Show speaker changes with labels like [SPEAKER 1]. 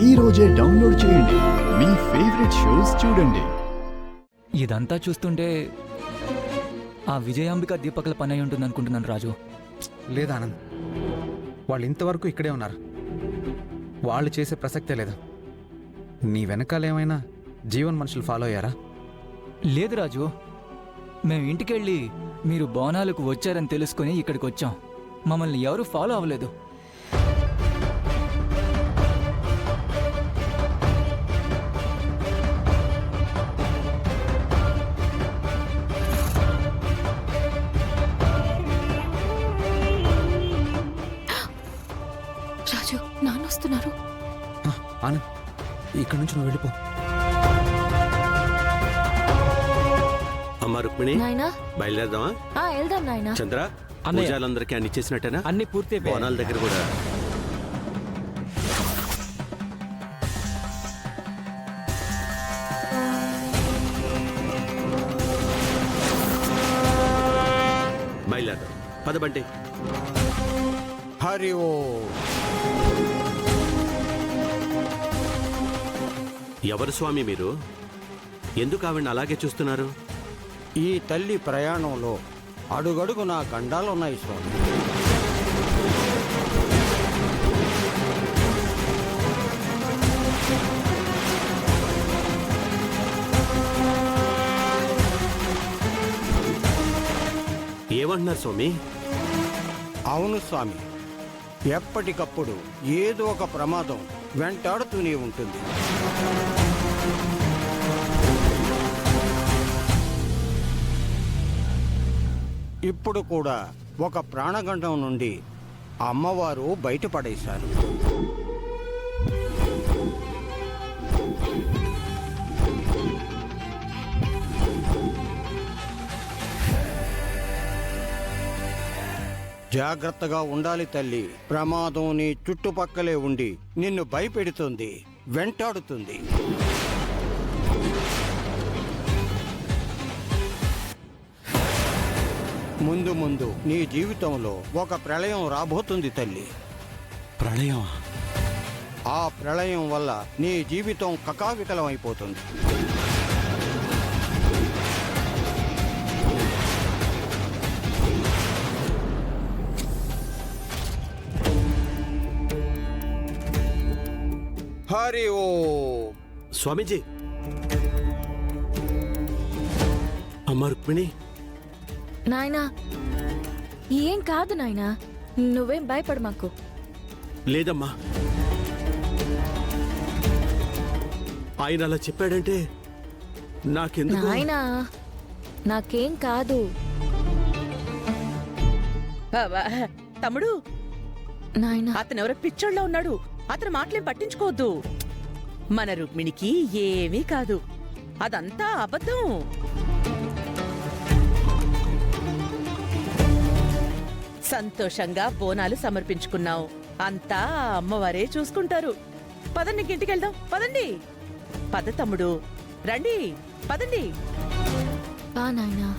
[SPEAKER 1] ఈ రోజే డౌన్లోడ్ చేయండి. మీ ఫేవరెట్ షోస్ చూడండి.
[SPEAKER 2] ఇదంతా చూస్తుంటే ఆ విజయాంబిక దీపకల పని అయి ఉంటుంది అనుకుంటున్నాను రాజు.
[SPEAKER 3] లేదా ఆనంద్, వాళ్ళు ఇంతవరకు ఇక్కడే ఉన్నారు. వాళ్ళు చేసే ప్రసక్తే లేదు. నీ వెనకాలేమైనా జీవన్ మనుషులు ఫాలో అయ్యారా?
[SPEAKER 2] లేదు రాజు, మేము ఇంటికెళ్ళి మీరు బోనాలకు వచ్చారని తెలుసుకొని ఇక్కడికి వచ్చాం. మమ్మల్ని ఎవరూ ఫాలో అవ్వలేదు.
[SPEAKER 4] రాజు, నాన్న వస్తున్నారు.
[SPEAKER 3] ఆనంద్, ఇక్కడి నుంచి నువ్వు వెళ్ళిపో.
[SPEAKER 5] అమ్మా రుక్మిణి,
[SPEAKER 4] నాయనా
[SPEAKER 5] బయలుదేరదామా?
[SPEAKER 4] వెళ్దాం నాయనా.
[SPEAKER 5] చంద్ర, పూజాలందరికీ అన్ని ఇచ్చేసినట్టేనా?
[SPEAKER 6] అన్ని పూర్తి.
[SPEAKER 5] బోనాల దగ్గర కూడా బయలుదేరదాం. పదబండి.
[SPEAKER 7] హరి ఓ.
[SPEAKER 5] ఎవరు స్వామి మీరు? ఎందుకు ఆవిడ అలాగే చూస్తున్నారు?
[SPEAKER 7] ఈ తల్లి ప్రయాణంలో అడుగడుగునా గండాలున్నాయి స్వామి.
[SPEAKER 5] ఏమంటున్నారు స్వామి?
[SPEAKER 7] అవును స్వామి, ఎప్పటికప్పుడు ఏదో ఒక ప్రమాదం వెంటాడుతూనే ఉంటుంది. ఇప్పుడు కూడా ఒక ప్రాణగండం నుండి అమ్మవారు బయటపడేశారు. జాగ్రత్తగా ఉండాలి తల్లి. ప్రమాదం నీ చుట్టుపక్కలే ఉండి నిన్ను భయపెడుతుంది, వెంటాడుతుంది. ముందు ముందు నీ జీవితంలో ఒక ప్రళయం రాబోతుంది తల్లి.
[SPEAKER 5] ప్రళయం?
[SPEAKER 7] ఆ ప్రళయం వల్ల నీ జీవితం కకావికలం అయిపోతుంది. హరి ఓ.
[SPEAKER 5] స్వామీజీ, అమ్మా రుక్మిణి.
[SPEAKER 4] నాయనా, ఏం కాదు నాయనా, నువ్వేం భయపడు మాకు.
[SPEAKER 5] లేదమ్మా, ఆయన అలా చెప్పాడంటే నాకెందుకు.
[SPEAKER 4] నాయనా, నాకేం కాదు.
[SPEAKER 8] తమ్ముడు,
[SPEAKER 4] నాయనా,
[SPEAKER 8] అతను ఎవరో పిచ్చోళ్ళ ఉన్నాడు. అతను మాటలేం పట్టించుకోవద్దు. మన రుక్మిణికి ఏమీ కాదు. అదంతా అబద్ధం. సంతోషంగా బోనాలు సమర్పించుకున్నావు. అంతా అమ్మవారే చూసుకుంటారు. పదండి, ఇంటికెళ్దాం. పదండి. పద తమ్ముడు, రండి, పదండి.
[SPEAKER 4] నాయనా.